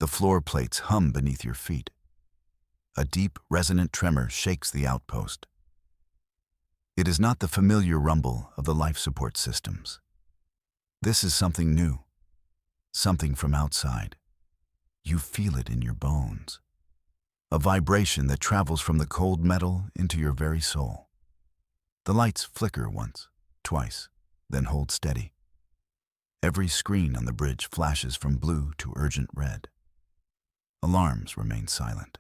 The floor plates hum beneath your feet. A deep, resonant tremor shakes the outpost. It is not the familiar rumble of the life support systems. This is something new, something from outside. You feel it in your bones. A vibration that travels from the cold metal into your very soul. The lights flicker once, twice, then hold steady. Every screen on the bridge flashes from blue to urgent red. Alarms remain silent.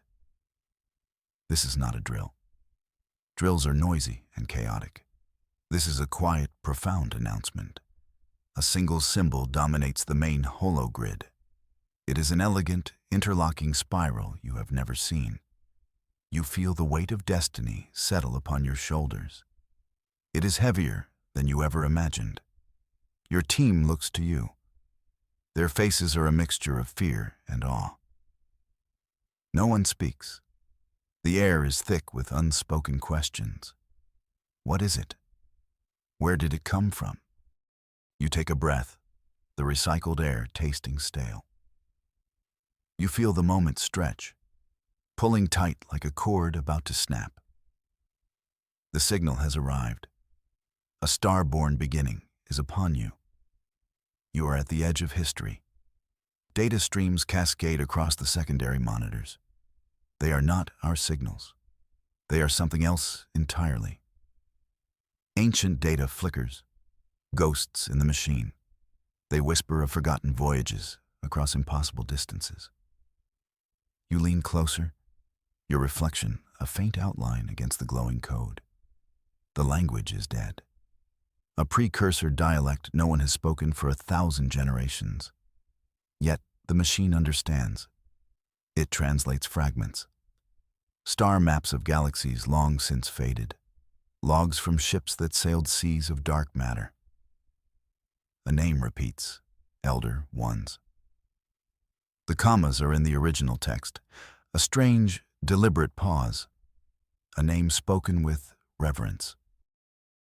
This is not a drill. Drills are noisy and chaotic. This is a quiet, profound announcement. A single symbol dominates the main hologrid. It is an elegant, interlocking spiral you have never seen. You feel the weight of destiny settle upon your shoulders. It is heavier than you ever imagined. Your team looks to you. Their faces are a mixture of fear and awe. No one speaks. The air is thick with unspoken questions. What is it? Where did it come from? You take a breath, the recycled air tasting stale. You feel the moment stretch, pulling tight like a cord about to snap. The signal has arrived. A star-born beginning is upon you. You are at the edge of history. Data streams cascade across the secondary monitors. They are not our signals. They are something else entirely. Ancient data flickers, ghosts in the machine. They whisper of forgotten voyages across impossible distances. You lean closer, your reflection a faint outline against the glowing code. The language is dead. A precursor dialect no one has spoken for 1,000 generations. Yet the machine understands. It translates fragments. Star maps of galaxies long since faded. Logs from ships that sailed seas of dark matter. A name repeats, Elder Ones. The commas are in the original text, a strange, deliberate pause, a name spoken with reverence.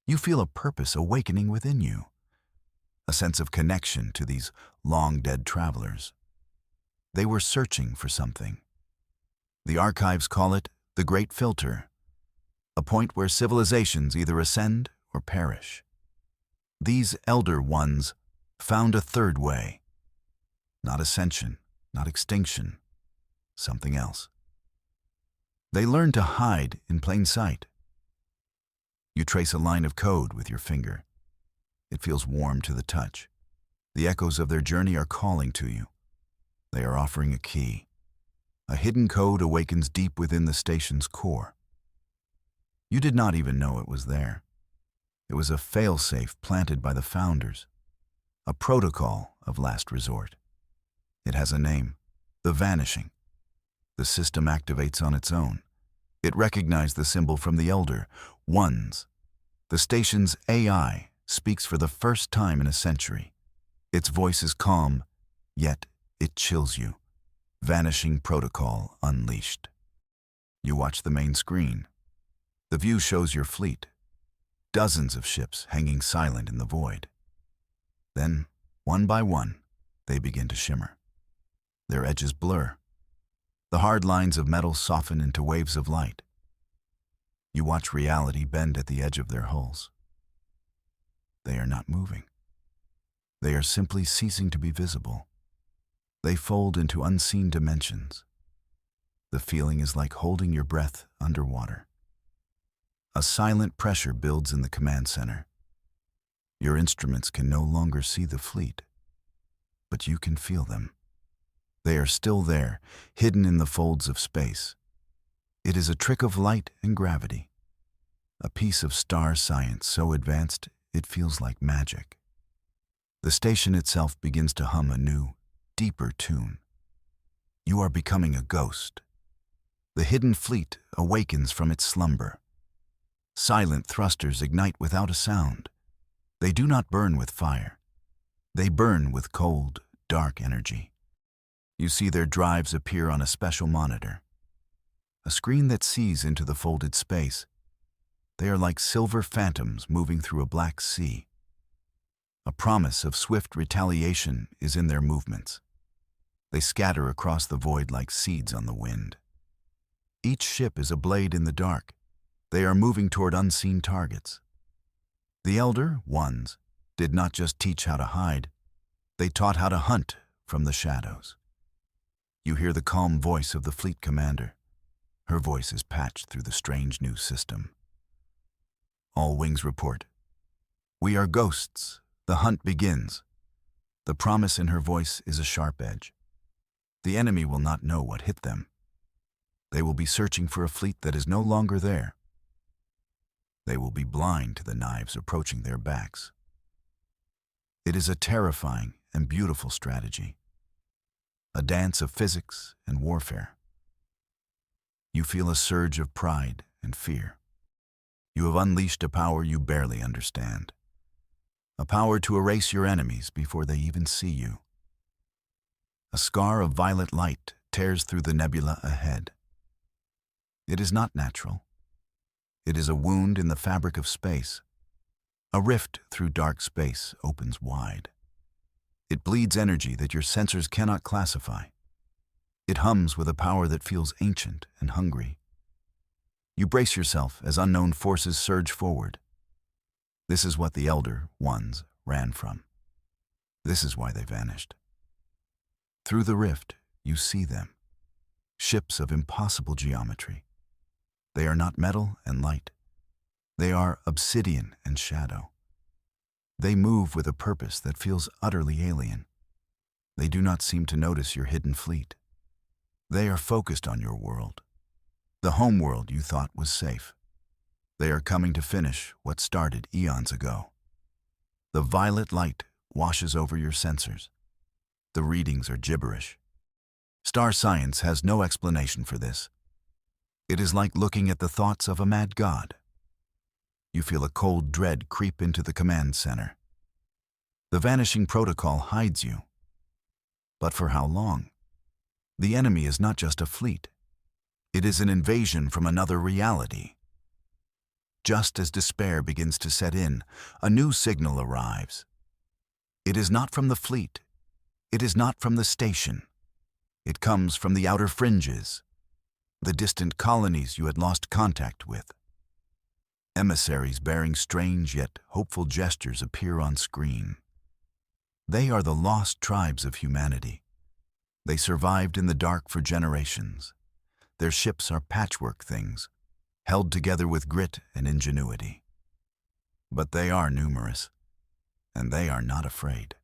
You feel a purpose awakening within you, a sense of connection to these long-dead travelers. They were searching for something. The archives call it the Great Filter, a point where civilizations either ascend or perish. These Elder Ones found a third way. Not ascension, not extinction, something else. They learn to hide in plain sight. You trace a line of code with your finger. It feels warm to the touch. The echoes of their journey are calling to you. They are offering a key. A hidden code awakens deep within the station's core. You did not even know it was there. It was a failsafe planted by the founders, a protocol of last resort. It has a name, the Vanishing. The system activates on its own. It recognized the symbol from the Elder Ones. The station's AI speaks for the first time in a century. Its voice is calm, yet it chills you. Vanishing protocol unleashed. You watch the main screen. The view shows your fleet. Dozens of ships hanging silent in the void. Then, one by one, they begin to shimmer. Their edges blur. The hard lines of metal soften into waves of light. You watch reality bend at the edge of their hulls. They are not moving. They are simply ceasing to be visible. They fold into unseen dimensions. The feeling is like holding your breath underwater. A silent pressure builds in the command center. Your instruments can no longer see the fleet, but you can feel them. They are still there, hidden in the folds of space. It is a trick of light and gravity, a piece of star science so advanced it feels like magic. The station itself begins to hum a new, deeper tune. You are becoming a ghost. The hidden fleet awakens from its slumber. Silent thrusters ignite without a sound. They do not burn with fire. They burn with cold, dark energy. You see their drives appear on a special monitor, a screen that sees into the folded space. They are like silver phantoms moving through a black sea. A promise of swift retaliation is in their movements. They scatter across the void like seeds on the wind. Each ship is a blade in the dark. They are moving toward unseen targets. The elder ones did not just teach how to hide, they taught how to hunt from the shadows. You hear the calm voice of the fleet commander. Her voice is patched through the strange new system. All wings report. We are ghosts. The hunt begins. The promise in her voice is a sharp edge. The enemy will not know what hit them. They will be searching for a fleet that is no longer there. They will be blind to the knives approaching their backs. It is a terrifying and beautiful strategy, a dance of physics and warfare. You feel a surge of pride and fear. You have unleashed a power you barely understand, a power to erase your enemies before they even see you. A scar of violet light tears through the nebula ahead. It is not natural. It is a wound in the fabric of space. A rift through dark space opens wide. It bleeds energy that your sensors cannot classify. It hums with a power that feels ancient and hungry. You brace yourself as unknown forces surge forward. This is what the elder ones ran from. This is why they vanished. Through the rift, you see them. Ships of impossible geometry. They are not metal and light. They are obsidian and shadow. They move with a purpose that feels utterly alien. They do not seem to notice your hidden fleet. They are focused on your world, the home world you thought was safe. They are coming to finish what started eons ago. The violet light washes over your sensors. The readings are gibberish. Star science has no explanation for this. It is like looking at the thoughts of a mad god. You feel a cold dread creep into the command center. The vanishing protocol hides you. But for how long? The enemy is not just a fleet. It is an invasion from another reality. Just as despair begins to set in, a new signal arrives. It is not from the fleet. It is not from the station. It comes from the outer fringes, the distant colonies you had lost contact with. Emissaries bearing strange yet hopeful gestures appear on screen. They are the lost tribes of humanity. They survived in the dark for generations. Their ships are patchwork things, held together with grit and ingenuity. But they are numerous, and they are not afraid.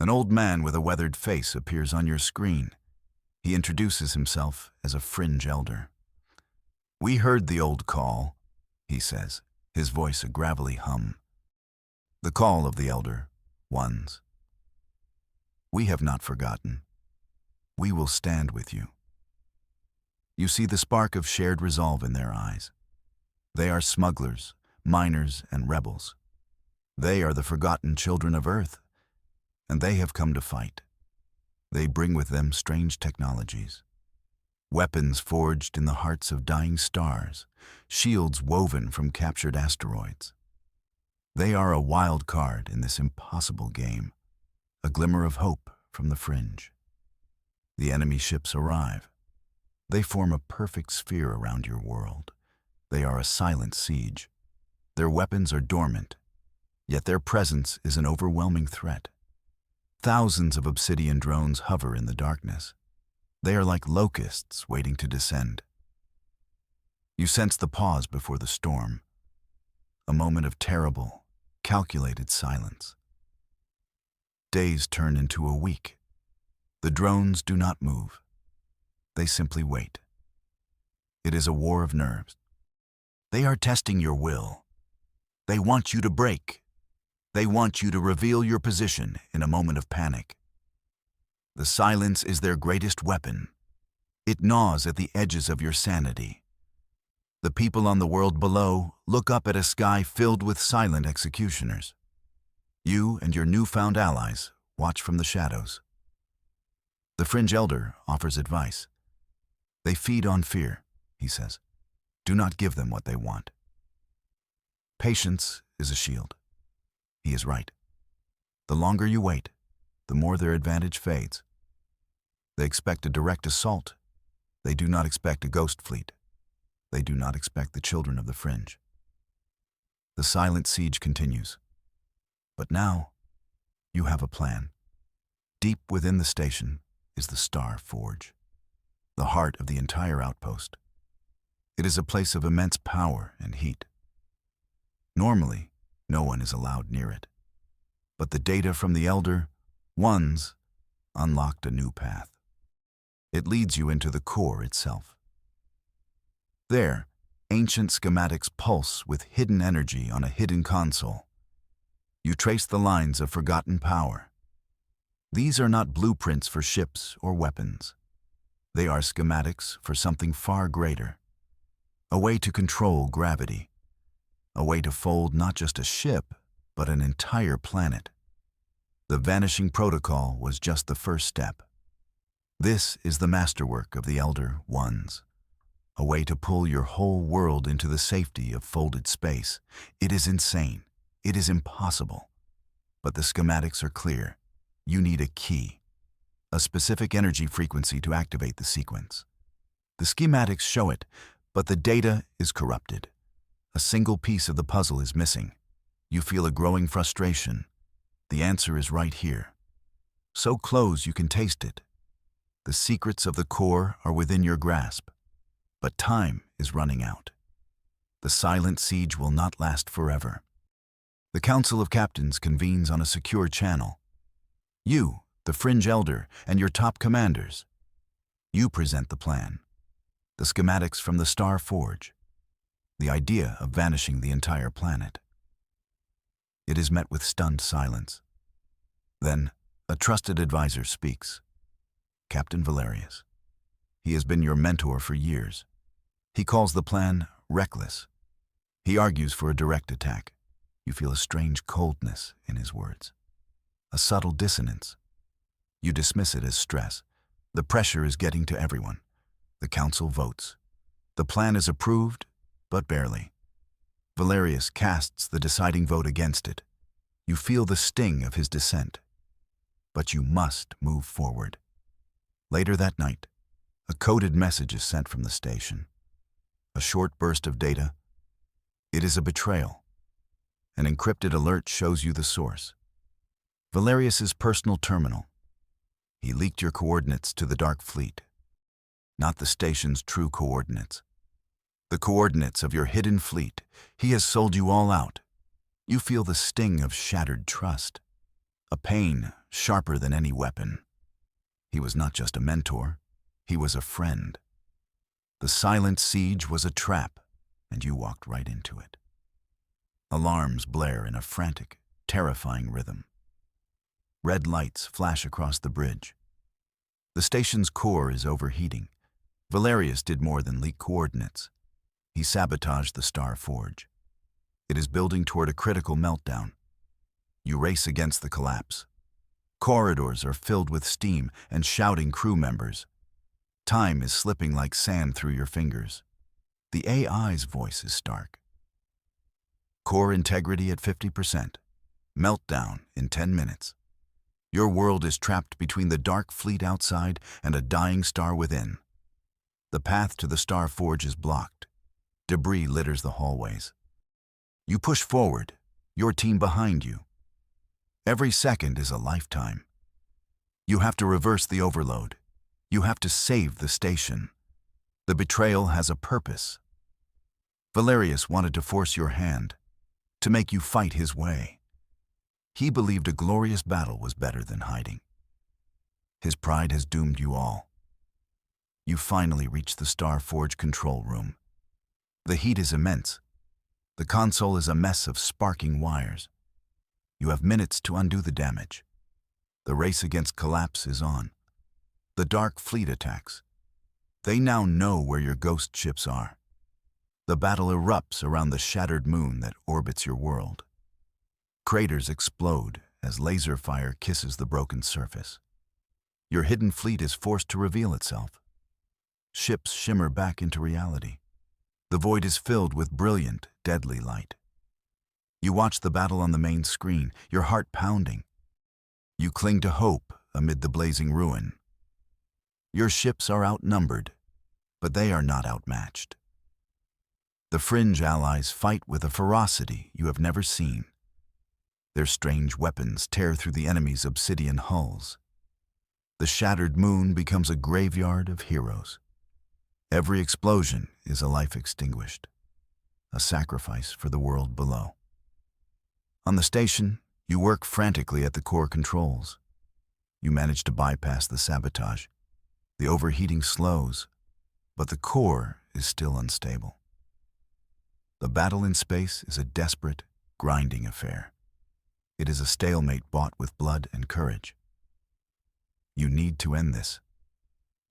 An old man with a weathered face appears on your screen. He introduces himself as a fringe elder. "We heard the old call," he says, his voice a gravelly hum. The call of the elder ones. "We have not forgotten. We will stand with you." You see the spark of shared resolve in their eyes. They are smugglers, miners, and rebels. They are the forgotten children of Earth, and they have come to fight. They bring with them strange technologies. Weapons forged in the hearts of dying stars, shields woven from captured asteroids. They are a wild card in this impossible game, a glimmer of hope from the fringe. The enemy ships arrive. They form a perfect sphere around your world. They are a silent siege. Their weapons are dormant, yet their presence is an overwhelming threat. Thousands of obsidian drones hover in the darkness. They are like locusts waiting to descend. You sense the pause before the storm, a moment of terrible, calculated silence. Days turn into a week. The drones do not move. They simply wait. It is a war of nerves. They are testing your will. They want you to break. They want you to reveal your position in a moment of panic. The silence is their greatest weapon. It gnaws at the edges of your sanity. The people on the world below look up at a sky filled with silent executioners. You and your newfound allies watch from the shadows. The fringe elder offers advice. They feed on fear, he says. Do not give them what they want. Patience is a shield. He is right. The longer you wait, the more their advantage fades. They expect a direct assault. They do not expect a ghost fleet. They do not expect the children of the fringe. The silent siege continues. But now, you have a plan. Deep within the station is the Star Forge, the heart of the entire outpost. It is a place of immense power and heat. Normally, no one is allowed near it. But the data from the Elder Ones unlocked a new path. It leads you into the core itself. There, ancient schematics pulse with hidden energy on a hidden console. You trace the lines of forgotten power. These are not blueprints for ships or weapons. They are schematics for something far greater. A way to control gravity. A way to fold not just a ship, but an entire planet. The Vanishing Protocol was just the first step. This is the masterwork of the Elder Ones. A way to pull your whole world into the safety of folded space. It is insane. It is impossible. But the schematics are clear. You need a key, a specific energy frequency to activate the sequence. The schematics show it, but the data is corrupted. A single piece of the puzzle is missing. You feel a growing frustration. The answer is right here. So close you can taste it. The secrets of the core are within your grasp. But time is running out. The silent siege will not last forever. The Council of Captains convenes on a secure channel. You, the Fringe Elder, and your top commanders. You present the plan. The schematics from the Star Forge. The idea of vanishing the entire planet. It is met with stunned silence. Then, a trusted advisor speaks. Captain Valerius. He has been your mentor for years. He calls the plan reckless. He argues for a direct attack. You feel a strange coldness in his words. A subtle dissonance. You dismiss it as stress. The pressure is getting to everyone. The council votes. The plan is approved, but barely. Valerius casts the deciding vote against it. You feel the sting of his dissent. But you must move forward. Later that night, a coded message is sent from the station. A short burst of data. It is a betrayal. An encrypted alert shows you the source. Valerius's personal terminal. He leaked your coordinates to the Dark Fleet. Not the station's true coordinates. The coordinates of your hidden fleet. He has sold you all out. You feel the sting of shattered trust. A pain sharper than any weapon. He was not just a mentor. He was a friend. The silent siege was a trap, and you walked right into it. Alarms blare in a frantic, terrifying rhythm. Red lights flash across the bridge. The station's core is overheating. Valerius did more than leak coordinates. He sabotaged the Star Forge. It is building toward a critical meltdown. You race against the collapse. Corridors are filled with steam and shouting crew members. Time is slipping like sand through your fingers. The AI's voice is stark. Core integrity at 50%. Meltdown in 10 minutes. Your world is trapped between the Dark Fleet outside and a dying star within. The path to the Star Forge is blocked. Debris litters the hallways. You push forward, your team behind you. Every second is a lifetime. You have to reverse the overload. You have to save the station. The betrayal has a purpose. Valerius wanted to force your hand, to make you fight his way. He believed a glorious battle was better than hiding. His pride has doomed you all. You finally reach the Star Forge control room. The heat is immense. The console is a mess of sparking wires. You have minutes to undo the damage. The race against collapse is on. The Dark Fleet attacks. They now know where your ghost ships are. The battle erupts around the shattered moon that orbits your world. Craters explode as laser fire kisses the broken surface. Your hidden fleet is forced to reveal itself. Ships shimmer back into reality. The void is filled with brilliant, deadly light. You watch the battle on the main screen, your heart pounding. You cling to hope amid the blazing ruin. Your ships are outnumbered, but they are not outmatched. The fringe allies fight with a ferocity you have never seen. Their strange weapons tear through the enemy's obsidian hulls. The shattered moon becomes a graveyard of heroes. Every explosion is a life extinguished, a sacrifice for the world below. On the station, you work frantically at the core controls. You manage to bypass the sabotage. The overheating slows, but the core is still unstable. The battle in space is a desperate, grinding affair. It is a stalemate bought with blood and courage. You need to end this.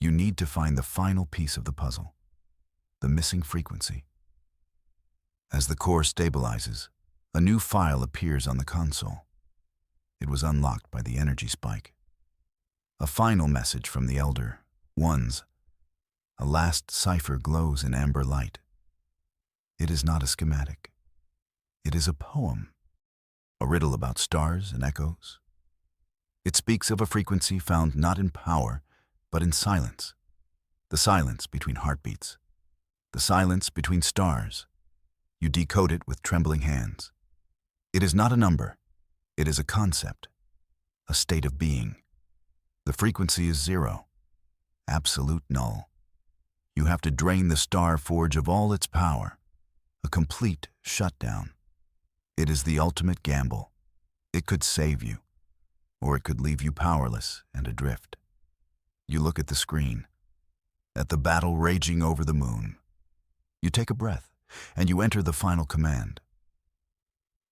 You need to find the final piece of the puzzle, the missing frequency. As the core stabilizes, a new file appears on the console. It was unlocked by the energy spike. A final message from the Elder Ones. A last cipher glows in amber light. It is not a schematic. It is a poem, a riddle about stars and echoes. It speaks of a frequency found not in power, but in silence. The silence between heartbeats. The silence between stars. You decode it with trembling hands. It is not a number. It is a concept, a state of being. The frequency is zero, absolute null. You have to drain the star forge of all its power, a complete shutdown. It is the ultimate gamble. It could save you, or it could leave you powerless and adrift. You look at the screen, at the battle raging over the moon. You take a breath, and you enter the final command.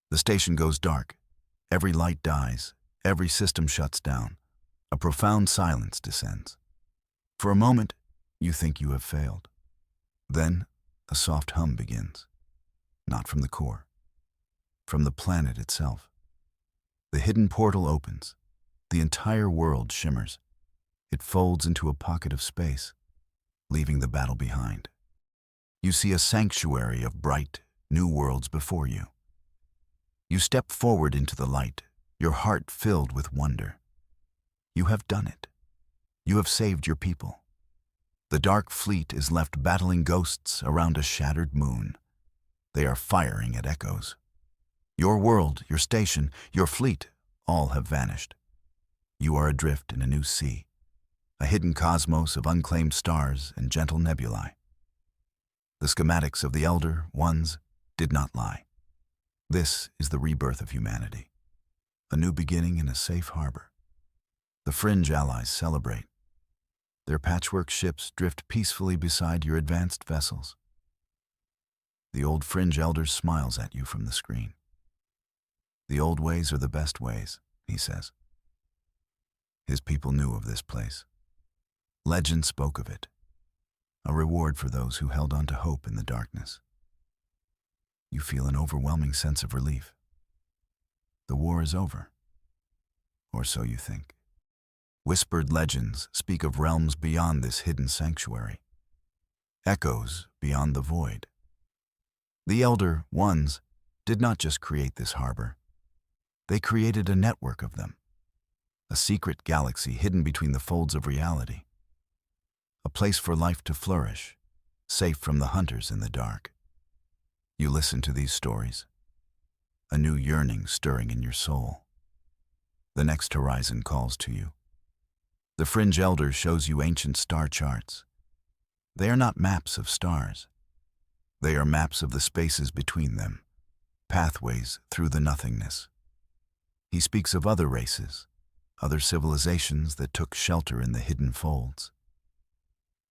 The station goes dark. Every light dies. Every system shuts down. A profound silence descends. For a moment, you think you have failed. Then, a soft hum begins. Not from the core, from the planet itself. The hidden portal opens. The entire world shimmers. It folds into a pocket of space, leaving the battle behind. You see a sanctuary of bright, new worlds before you. You step forward into the light, your heart filled with wonder. You have done it. You have saved your people. The dark fleet is left battling ghosts around a shattered moon. They are firing at echoes. Your world, your station, your fleet, all have vanished. You are adrift in a new sea, a hidden cosmos of unclaimed stars and gentle nebulae. The schematics of the Elder Ones did not lie. This is the rebirth of humanity, a new beginning in a safe harbor. The fringe allies celebrate. Their patchwork ships drift peacefully beside your advanced vessels. The old fringe elder smiles at you from the screen. The old ways are the best ways, he says. His people knew of this place. Legend spoke of it, a reward for those who held on to hope in the darkness. You feel an overwhelming sense of relief. The war is over, or so you think. Whispered legends speak of realms beyond this hidden sanctuary, echoes beyond the void. The Elder Ones did not just create this harbor. They created a network of them, a secret galaxy hidden between the folds of reality, a place for life to flourish, safe from the hunters in the dark. You listen to these stories, a new yearning stirring in your soul. The next horizon calls to you. The Fringe Elder shows you ancient star charts. They are not maps of stars. They are maps of the spaces between them, pathways through the nothingness. He speaks of other races, other civilizations that took shelter in the hidden folds.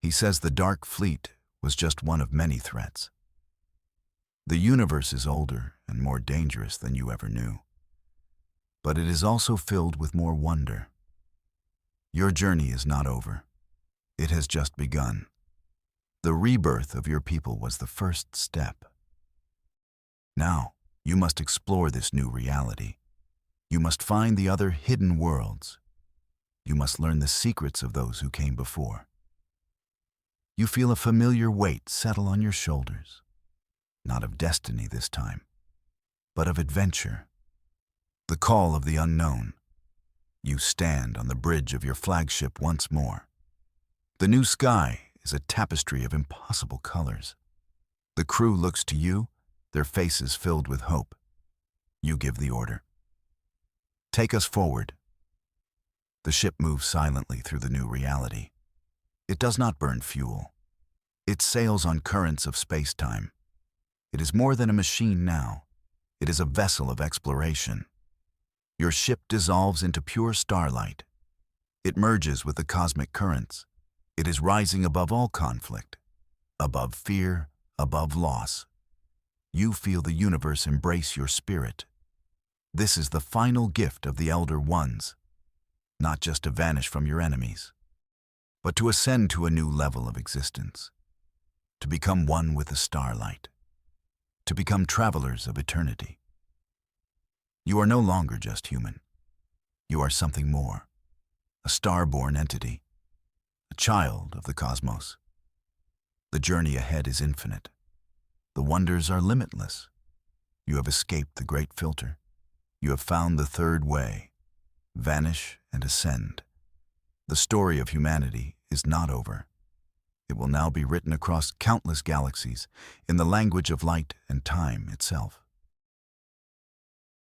He says the Dark Fleet was just one of many threats. The universe is older and more dangerous than you ever knew, but it is also filled with more wonder. Your journey is not over. It has just begun. The rebirth of your people was the first step. Now, you must explore this new reality. You must find the other hidden worlds. You must learn the secrets of those who came before. You feel a familiar weight settle on your shoulders, not of destiny this time, but of adventure. The call of the unknown. You stand on the bridge of your flagship once more. The new sky is a tapestry of impossible colors. The crew looks to you, their faces filled with hope. You give the order. Take us forward. The ship moves silently through the new reality. It does not burn fuel. It sails on currents of space-time. It is more than a machine now. It is a vessel of exploration. Your ship dissolves into pure starlight. It merges with the cosmic currents. It is rising above all conflict, above fear, above loss. You feel the universe embrace your spirit. This is the final gift of the Elder Ones, not just to vanish from your enemies, but to ascend to a new level of existence, to become one with the starlight, to become travelers of eternity. You are no longer just human. You are something more, a star-born entity, a child of the cosmos. The journey ahead is infinite. The wonders are limitless. You have escaped the great filter. You have found the third way. Vanish and ascend. The story of humanity is not over. It will now be written across countless galaxies in the language of light and time itself.